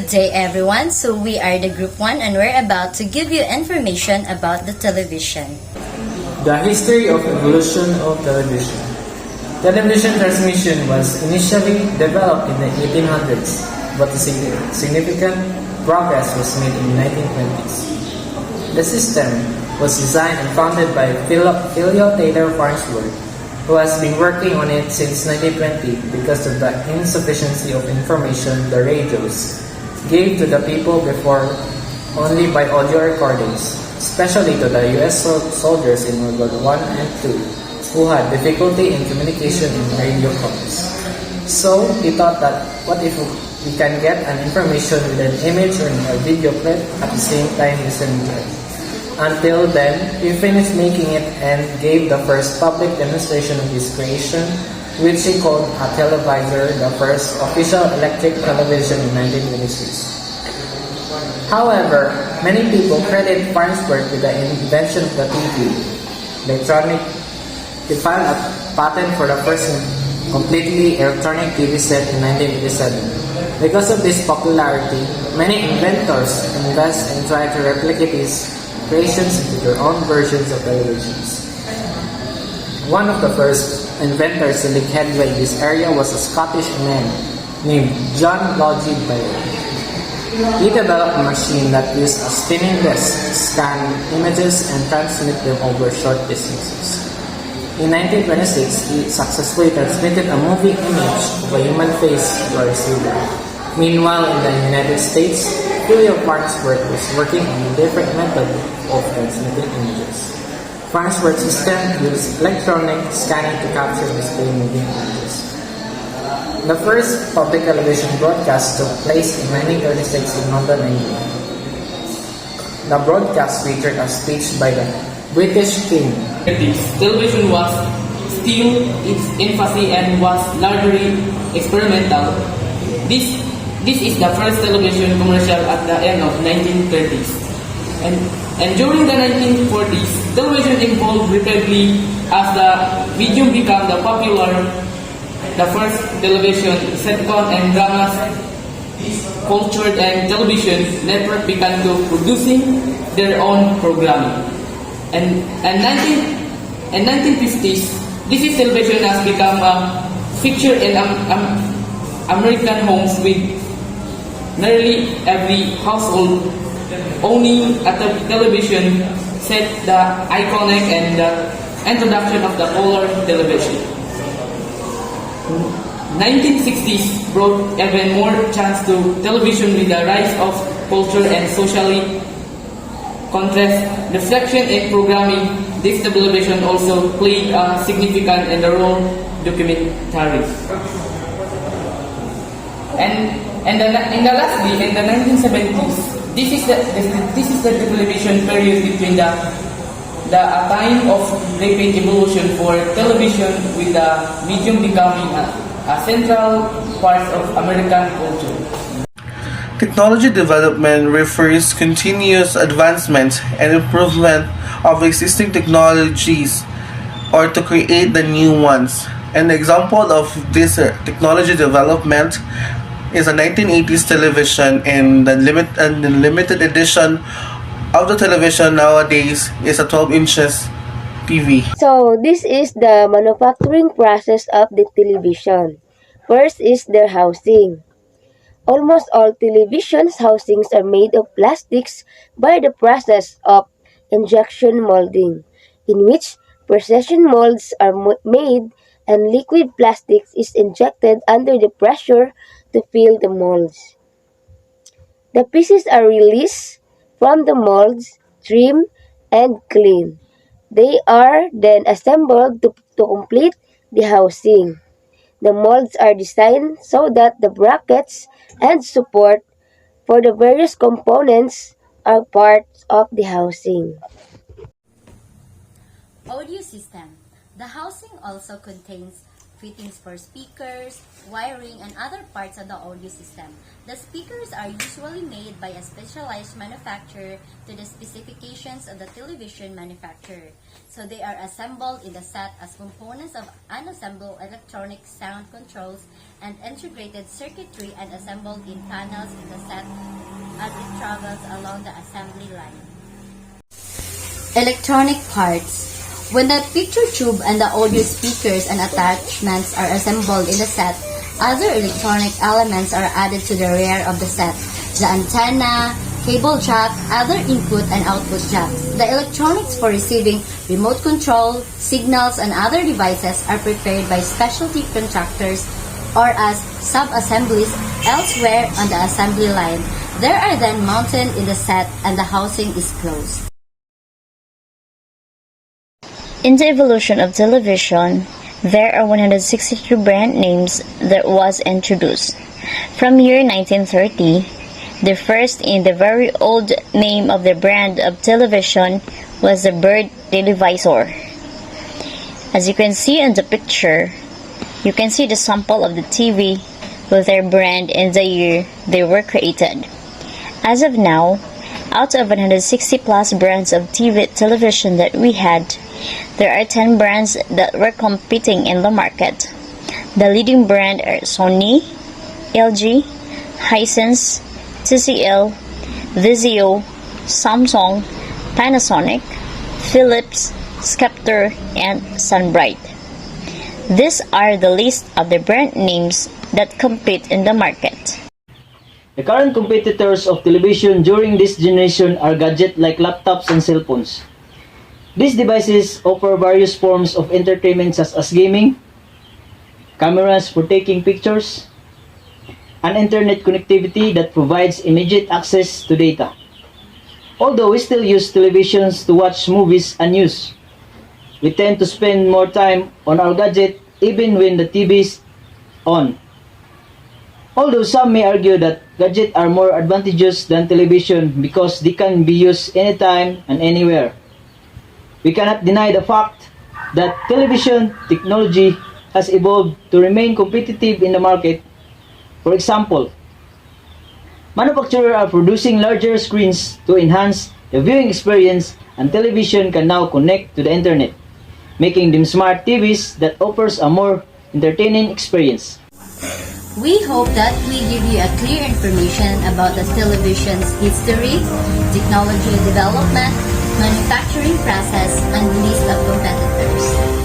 Good day everyone. So we are the group 1 and we're about to give you information about the television. The history of evolution of television. Television transmission was initially developed in the 1800s, but significant progress was made in the 1920s. The system was designed and founded by Philo Taylor Farnsworth, who has been working on it since 1920 because of the insufficiency of information the radios gave to the people before only by audio recordings, especially to the U.S. soldiers in World War I and II, who had difficulty in communication in radio calls. So he thought that what if we can get an information with an image or a video clip at the same time listening to it. Until then, he finished making it and gave the first public demonstration of his creation, which he called a televisor, the first official electric television in 1926. However, many people credit Farnsworth with the invention of the TV, electronic. He filed a patent for the first completely electronic TV set in 1987. Because of this popularity, many inventors invest and try to replicate his creations into their own versions of televisions. One of the first inventors to make headway in this area was a Scottish man named John Logie Bailey. He developed a machine that used a spinning disk to scan images and transmit them over short distances. In 1926, he successfully transmitted a moving image of a human face to a receiver. Meanwhile, in the United States, Philo Farnsworth was working on a different method of transmitting images. Farnsworth's system used electronic scanning to capture and display moving images. The first public television broadcast took place in 1936 in London, England. The broadcast featured a speech by the British King. Television was still its infancy and was largely experimental. This is the first television commercial at the end of 1930s. And during the 1940s, television evolved rapidly as the medium became the first television sitcom and dramas cultured and television network began to producing their own programming. And 1950s, this is television has become a feature in American homes with nearly every household owning a television set, the iconic and the introduction of the color television. 1960s brought even more chance to television with the rise of culture and socially contrast reflection in programming. This television also played a significant in the role documentaries. And lastly, in the 1970s, this is the television period between the time of rapid evolution for television, with the medium becoming a central part of American culture. Technology development refers continuous advancement and improvement of existing technologies or to create the new ones. An example of this technology development is a 1980s television, and the limited edition of the television nowadays is a 12 inches TV. So this is the manufacturing process of the television. First is their housing. Almost all television's housings are made of plastics by the process of injection molding, in which precision molds are made and liquid plastics is injected under the pressure to fill the molds. The pieces are released from the molds, trimmed, and cleaned. They are then assembled to complete the housing. The molds are designed so that the brackets and support for the various components are parts of the housing. Audio system. The housing also contains fittings for speakers, wiring, and other parts of the audio system. The speakers are usually made by a specialized manufacturer to the specifications of the television manufacturer. So they are assembled in the set as components of unassembled electronic sound controls and integrated circuitry and assembled in panels in the set as it travels along the assembly line. Electronic parts. When the picture tube and the audio speakers and attachments are assembled in the set, other electronic elements are added to the rear of the set. The antenna, cable jack, other input and output jacks. The electronics for receiving remote control, signals, and other devices are prepared by specialty contractors or as sub-assemblies elsewhere on the assembly line. They are then mounted in the set and the housing is closed. In the evolution of television, there are 163 brand names that was introduced. From year 1930, the first and the very old name of the brand of television was the Bird Televisor. As you can see in the picture, you can see the sample of the TV with their brand and the year they were created. As of now, out of 160 plus brands of television that we had, there are 10 brands that were competing in the market. The leading brands are Sony, LG, Hisense, TCL, Vizio, Samsung, Panasonic, Philips, Scepter, and Sunbright. These are the list of the brand names that compete in the market. The current competitors of television during this generation are gadgets like laptops and cell phones. These devices offer various forms of entertainment such as gaming, cameras for taking pictures, and internet connectivity that provides immediate access to data. Although we still use televisions to watch movies and news, we tend to spend more time on our gadget even when the TV is on. Although some may argue that gadgets are more advantageous than television because they can be used anytime and anywhere, we cannot deny the fact that television technology has evolved to remain competitive in the market. For example, manufacturers are producing larger screens to enhance the viewing experience, and television can now connect to the internet, making them smart TVs that offers a more entertaining experience. We hope that we give you a clear information about the television's history, technology development, manufacturing process, and list of competitors.